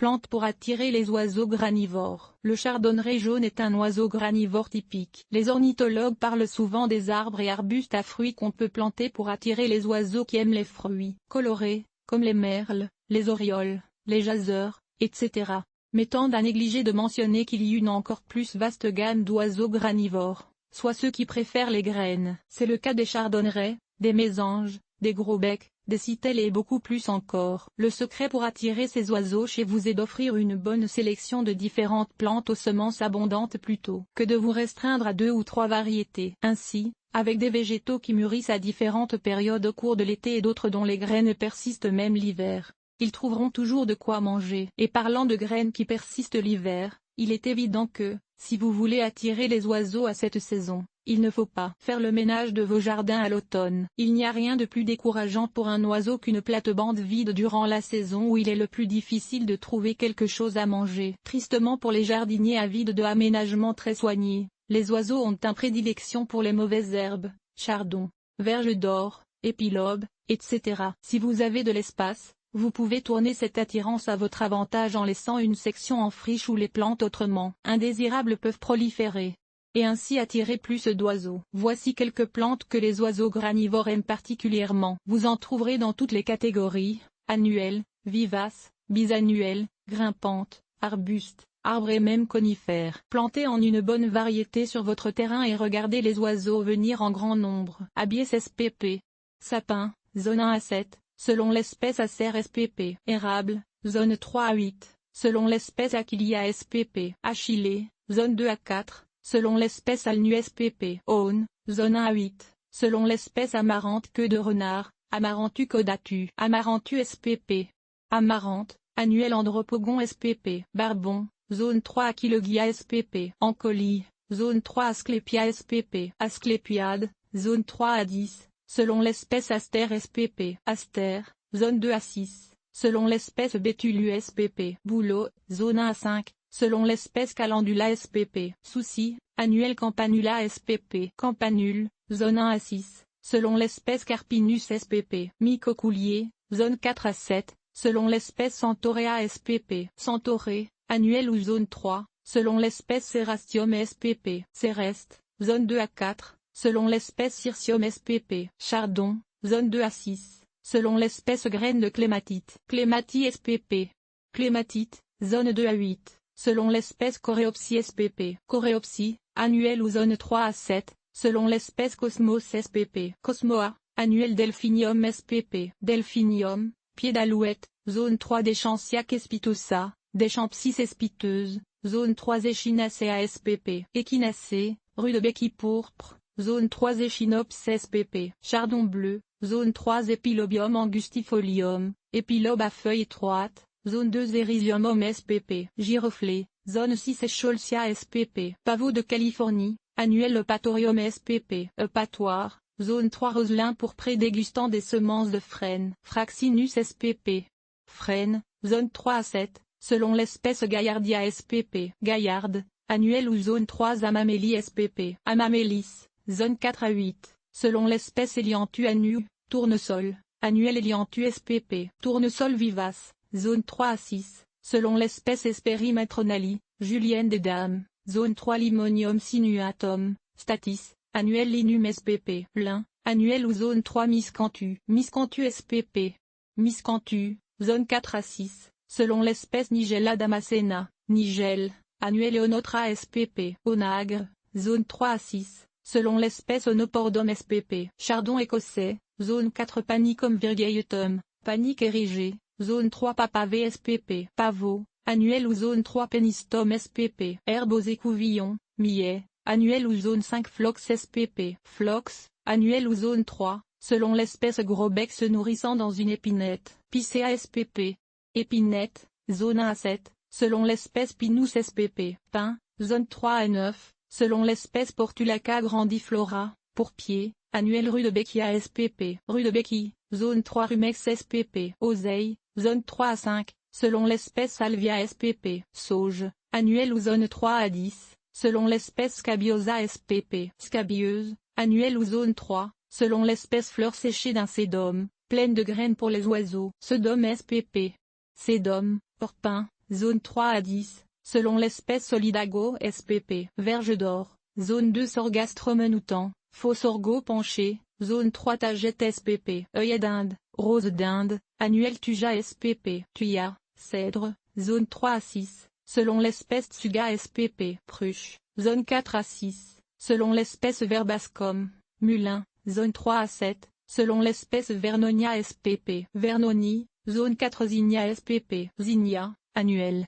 plantes pour attirer les oiseaux granivores. Le chardonneret jaune est un oiseau granivore typique. Les ornithologues parlent souvent des arbres et arbustes à fruits qu'on peut planter pour attirer les oiseaux qui aiment les fruits colorés, comme les merles, les orioles, les jaseurs, etc. Mais tendent à négliger de mentionner qu'il y a une encore plus vaste gamme d'oiseaux granivores, soit ceux qui préfèrent les graines. C'est le cas des chardonnerets, des mésanges, des gros-becs, des citelles et beaucoup plus encore. Le secret pour attirer ces oiseaux chez vous est d'offrir une bonne sélection de différentes plantes aux semences abondantes plutôt que de vous restreindre à 2 ou 3 variétés. Ainsi, avec des végétaux qui mûrissent à différentes périodes au cours de l'été et d'autres dont les graines persistent même l'hiver, ils trouveront toujours de quoi manger. Et parlant de graines qui persistent l'hiver, il est évident que, si vous voulez attirer les oiseaux à cette saison, il ne faut pas faire le ménage de vos jardins à l'automne. Il n'y a rien de plus décourageant pour un oiseau qu'une plate-bande vide durant la saison où il est le plus difficile de trouver quelque chose à manger. Tristement pour les jardiniers avides de aménagements très soignés, les oiseaux ont une prédilection pour les mauvaises herbes, chardon, verge d'or, épilobe, etc. Si vous avez de l'espace, vous pouvez tourner cette attirance à votre avantage en laissant une section en friche où les plantes autrement indésirables peuvent proliférer, et ainsi attirer plus d'oiseaux. Voici quelques plantes que les oiseaux granivores aiment particulièrement. Vous en trouverez dans toutes les catégories, annuelles, vivaces, bisannuelles, grimpantes, arbustes, arbres et même conifères. Plantez en une bonne variété sur votre terrain et regardez les oiseaux venir en grand nombre. Abies spp. Sapin, zone 1 à 7. Selon l'espèce Acer spp. Érable, zone 3 à 8, selon l'espèce Aquilia spp. Achillée, zone 2 à 4, selon l'espèce Alnu spp. Aune, zone 1 à 8, selon l'espèce Amarante queue de renard, Amaranthus caudatu. Amaranthus spp. Amarante, annuel Andropogon spp. Barbon, zone 3 Aquilogia spp. Ancolie, zone 3 Asclepia spp. Asclépiade, zone 3 à 10. Selon l'espèce Aster spp. Aster, zone 2 à 6, selon l'espèce Bétulu spp. Bouleau, zone 1 à 5, selon l'espèce Calendula spp. Souci, annuel Campanula spp. Campanule, zone 1 à 6, selon l'espèce Carpinus spp. Micocoulier, zone 4 à 7, selon l'espèce Centaurea spp. Centauré, annuel ou zone 3, selon l'espèce Cerastium spp. Céreste, zone 2 à 4, selon l'espèce Cirsium spp. Chardon, zone 2 à 6, selon l'espèce graine de clématite. Clématie spp. Clématite, zone 2 à 8, selon l'espèce Coréopsie spp. Coréopsie, annuel ou zone 3 à 7, selon l'espèce Cosmos spp. Cosmoa, annuel Delphinium spp. Delphinium, pied d'alouette, zone 3 Deschamps espitosa, Deschampsis espiteuse, zone 3 Echinacea spp. Échinacée, rue de Béquille pourpre, zone 3 Echinops spp. Chardon bleu, zone 3 Epilobium angustifolium, épilobe à feuilles étroites, zone 2 Erisium spp. Giroflée, zone 6 Escholzia spp. Pavot de Californie, annuel Eupatorium spp. Eupatoire, zone 3 Roselin pourpré dégustant des semences de frêne. Fraxinus spp. Frêne, zone 3 à 7, selon l'espèce Gaillardia spp. Gaillarde, annuel ou zone 3 Amamélie spp. Amamélis, zone 4 à 8, selon l'espèce Elianthus anu, tournesol, annuel Elianthus spp. Tournesol vivace, zone 3 à 6, selon l'espèce Hesperi matronali, julienne des dames, zone 3 Limonium sinuatum, statis, annuel Linum spp. Lin, annuel ou zone 3 Miscanthus. Miscanthus spp. Miscanthus, zone 4 à 6, selon l'espèce Nigella damascena, Nigel, annuel Eonotra spp. Onagre, zone 3 à 6, selon l'espèce Onopordum spp. Chardon écossais, zone 4 Panicum virgaetum, panique érigée, zone 3 Papavé spp. Pavot, annuel ou zone 3 Penistom spp. Herbe aux écouvillons, millet, annuel ou zone 5 Phlox spp. Phlox, annuel ou zone 3, selon l'espèce Gros-bec se nourrissant dans une épinette. Picea spp. Épinette, zone 1 à 7, selon l'espèce Pinus spp. Pin, zone 3 à 9, selon l'espèce Portulaca grandiflora, pourpier, annuel rue de Becchia spp. Rue de Béquille, zone 3 Rumex spp. Oseille, zone 3 à 5, selon l'espèce Salvia spp. Sauge, annuel ou zone 3 à 10, selon l'espèce Scabiosa spp. Scabieuse, annuel ou zone 3, selon l'espèce fleur séchée d'un sédum, pleine de graines pour les oiseaux. Sedum spp. Sédum, orpin, zone 3 à 10, selon l'espèce Solidago spp. Verge d'or, zone 2 Sorgastre faux sorgho penché, zone 3 Tagette spp. Œillet d'Inde, rose d'Inde, annuel Tuja spp. Thuya, cèdre, zone 3 à 6, selon l'espèce Tsuga spp. Pruche, zone 4 à 6, selon l'espèce Verbascum, mulin, zone 3 à 7, selon l'espèce Vernonia spp. Vernoni, zone 4 Zinnia spp. Zinnia, annuel,